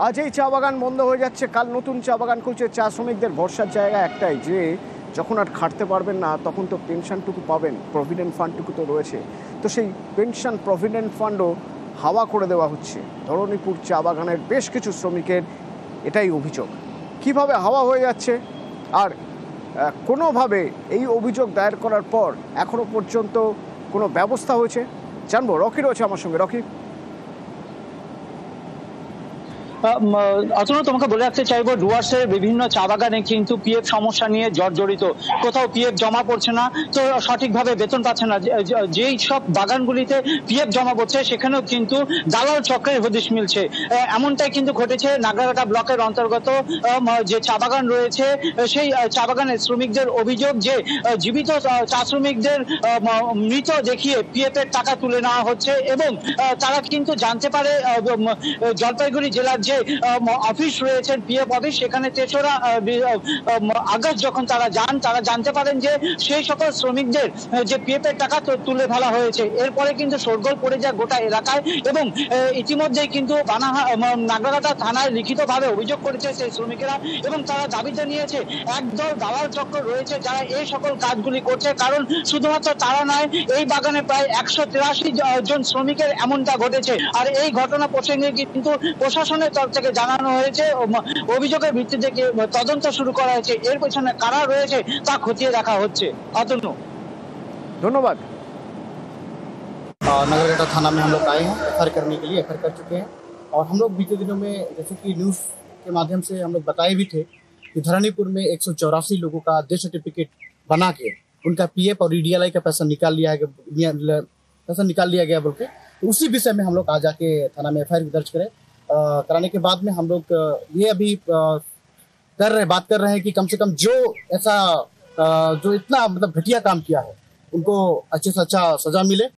আজ এই চা বাগান বন্ধ হয়ে যাচ্ছে, কাল নতুন চা বাগান খুলছে। চা শ্রমিকদের ভরসার জায়গা একটাই, যে যখন আর খাটতে পারবেন না তখন তো পেনশনটুকু পাবেন, প্রভিডেন্ট ফান্ডটুকু তো রয়েছে। তো সেই পেনশন প্রভিডেন্ট ফান্ডও হাওয়া করে দেওয়া হচ্ছে। ধরণীপুর চা বাগানের বেশ কিছু শ্রমিকের এটাই অভিযোগ। কিভাবে হাওয়া হয়ে যাচ্ছে আর কোনোভাবে এই অভিযোগ দায়ের করার পর এখনো পর্যন্ত কোনো ব্যবস্থা হয়েছে জানবো। রকি রয়েছে আমার সঙ্গে। রকি, অতনু, তোমাকে বলে রাখতে চাইবো, ডুয়ার্সের বিভিন্ন চা বাগানে কিন্তু পিএফ সমস্যা নিয়ে জর্জরিত। কোথাও পিএফ জমা পড়ছে না, তো সঠিকভাবে বেতন পাচ্ছে না। যেই সব বাগানগুলিতে পিএফ জমা পড়ছে সেখানেও কিন্তু দালাল চক্রের হদিশ মিলছে। এমনটাই কিন্তু ঘটেছে নাগরাকাটা ব্লকের অন্তর্গত যে চা বাগান রয়েছে, সেই চা বাগানের শ্রমিকদের অভিযোগ যে জীবিত চা শ্রমিকদের মৃত দেখিয়ে পিএফ এর টাকা তুলে নেওয়া হচ্ছে। এবং তারা কিন্তু জানতে পারে জলপাইগুড়ি জেলার যে অফিস রয়েছে পিএফ অফিস, সেখানে ৩রা আগস্ট যখন তারা যান, তারা জানতে পারেন যে সেই সকল শ্রমিকদের যে পিএফ এর টাকা তুলে ফেলা হয়েছে। এরপরে কিন্তু শোরগোল পড়ে যায় গোটা এলাকায় এবং ইতিমধ্যেই কিন্তু নাগরাকাটা থানায় লিখিতভাবে অভিযোগ করেছে সেই শ্রমিকেরা এবং তারা দাবি জানিয়েছে একদল দালাল চক্র রয়েছে যারা এই সকল কাজগুলি করছে। কারণ শুধুমাত্র তারা নয়, এই বাগানে প্রায় ১৮৩ জন শ্রমিকের এমনটা ঘটেছে। আর এই ঘটনা প্রসঙ্গে কিন্তু প্রশাসনের তরফ থেকে জানানো হয়েছে, অভিযোগের ভিত্তিতে তদন্ত শুরু করা হয়েছে। এর পেছনে কারা রয়েছে তা খতিয়ে দেখা হচ্ছে। অতনু, ধন্যবাদ। नगरकाटा थाना में हम लोग आए हैं एफआईआर करने के लिए। एफआईआर कर चुके हैं और हम लोग बीते दिनों में जैसे कि न्यूज़ के माध्यम से हम लोग बताए भी थे कि धरणीपुर में 184 लोगों का डेथ सर्टिफिकेट बना के उनका पीएफ और ईडीएलआई का पैसा निकाल लिया गया बोल के। तो उसी विषय में हम लोग आज आके थाना में एफआईआर दर्ज कराने के बाद में हम लोग ये अभी बात कर रहे हैं कि कम से कम जो ऐसा जो इतना मतलब घटिया काम किया है उनको अच्छे से अच्छा सजा मिले